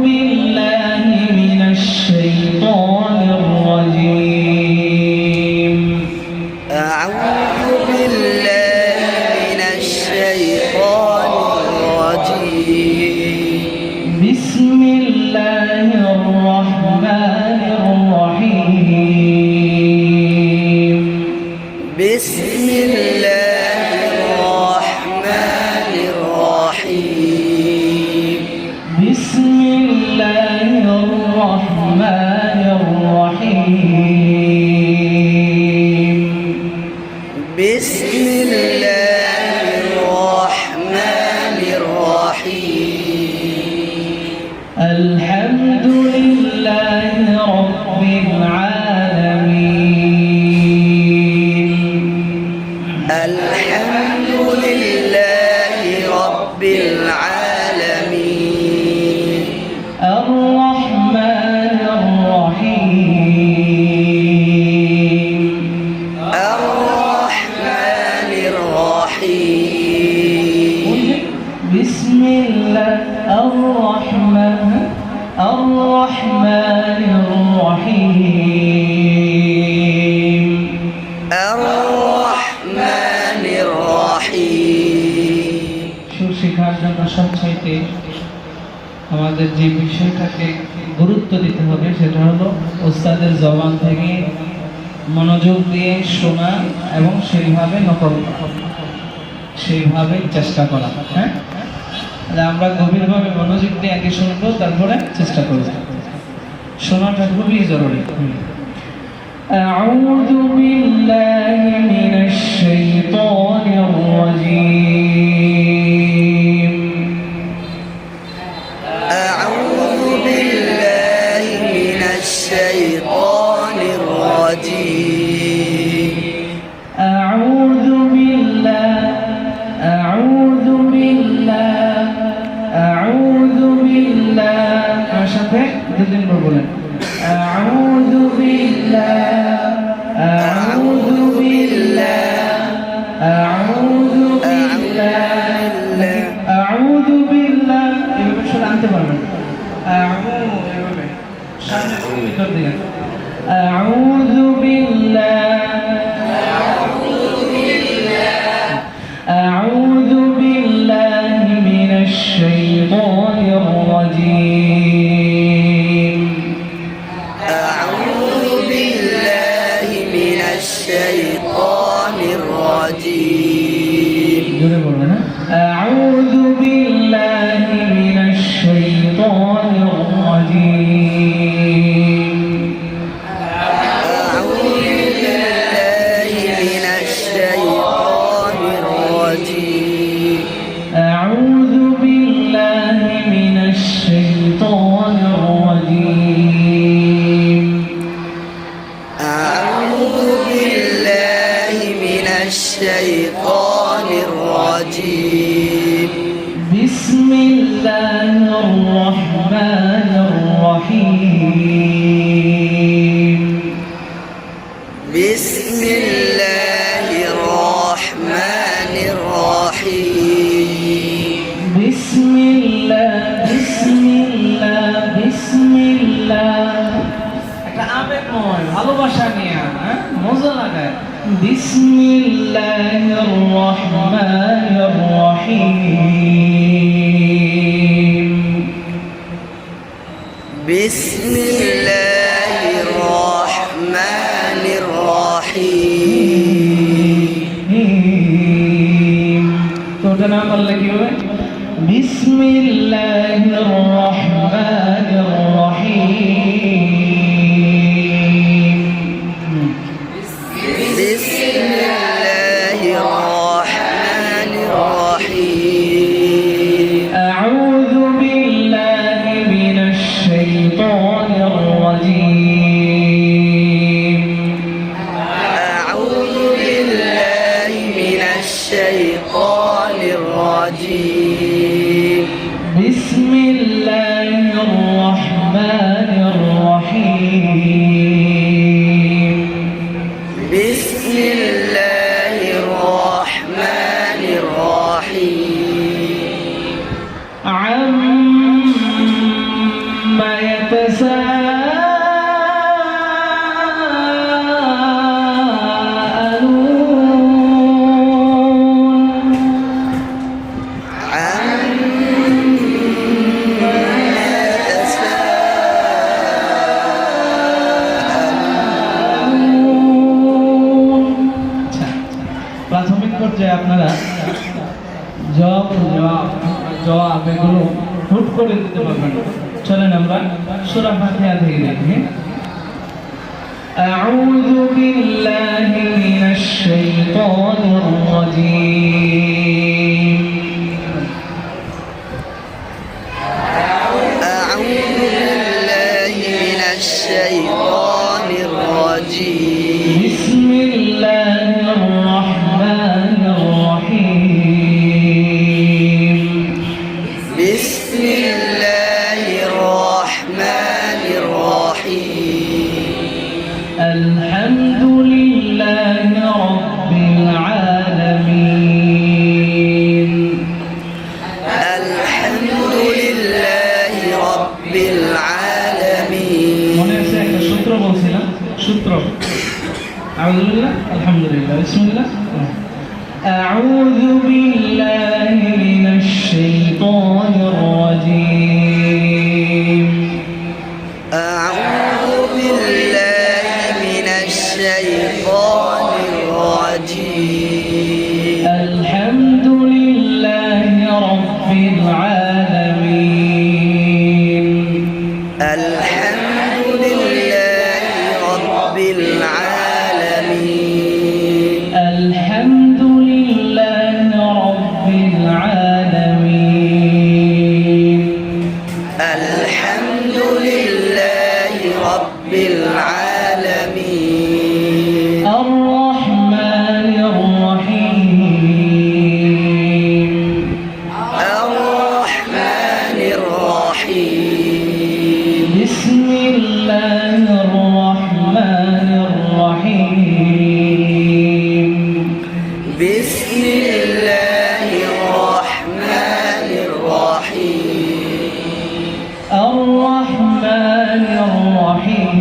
بالله من الشيطان الرجيم. أعوذ بالله من الشيطان الرجيم. بسم الله الرحمن الرحيم. بسم الله الرحمن الرحيم. بسم الله الرحمن الرحيم. بسم الله الرحمن الرحيم. الحمد لله رب العالمين. الحمد لله رب العالمين. الرحمن الرحيم. الرحمن الرحيم. بسم الله الرحمن الرحيم. الرحمن الرحيم. সুর শেখার জন্য সবচাইতে আমাদের যে বিষয়টাকে গুরুত্ব দিতে হবে সেটা হলো ওস্তাদের জবান থেকে মনোযোগ দিয়ে শোনা এবং সেইভাবে নকল করা, সেইভাবে চেষ্টা করা। হ্যাঁ, আমরা গভীরভাবে মনোযোগ দিয়ে আগে শুনবো, তারপরে চেষ্টা করব। শোনাটা খুবই জরুরি। أعوذ بالله من الشيطان الرجيم. أعوذ بالله من الشيطان الرجيم. أعوذ بالله أعوذ بالله أعوذ بالله عشان دلين بقولن أعوذ بالله أعوذ بالله أعوذ بالله أعوذ بالله এভাবে শুনে আনতে পারবেন। أعوذ بالله أعوذ بالله من الشيطان الرجيم. أعوذ بالله من الشيطان الرجيم. أعوذ بالله من الشيطان الرجيم. أعوذ بالله من الشيطان الرجيم. أعوذ بالله من الشيطان الرجيم. أعوذ بالله من الشيطان الرجيم. بسم الله الرحمن الرحيم. بسم الله الرحمن الرحيم. بسم الله بسم الله بسم الله একটা আবেগময় ভালোবাসা নিয়ে মজা লাগায়। বিসমিল্লাহির রহমানির রহিম. بسم الله الرحمن الرحيم. তো ওটা না বললে কি হবে? বিসমিল্লাহির রহমানির রহিম. بسم الله الرحمن الرحيم. أعوذ بالله من الشيطان الرجيم. أعوذ بالله من الشيطان الرجيم. بسم الله করে দিতে পারবেন। চলেন আমরা সূরা ফাতিহা থেকে দেখি। আউযু বিল্লাহি মিনাশ শাইতানির রাজীম। أعوذ بالله من الشيطان الرجيم বিসমিল্লাহির রাহমানির রাহিম। بسم الله الرحمن الرحيم আলহামদুলিল্লাহি রাব্বিল আলামিন। الحمد لله رب العالمين মনে আছে একটা সূত্র বলছিলাম, সূত্র আলহামদুলিল্লাহ আলহামদুলিল্লাহ বিসমিল্লাহ। আউযু বিল্লাহি মিনাশ শাইতানির রাজীম। أعوذ بالله من الشيطان الرجيم আলহামদুলিল্লাহি রাব্বিল আলামিন। الحمد لله رب العالمين আলহামদুলিল্লাহি রাব্বিল আলামিন। الحمد لله رب العالمين الرحمنir রহিম। الرحمن الرحيم বিসমিল্লাহির রহমানির রহিম। بسم الله الرحمن الرحيم الرحمنir রহিম।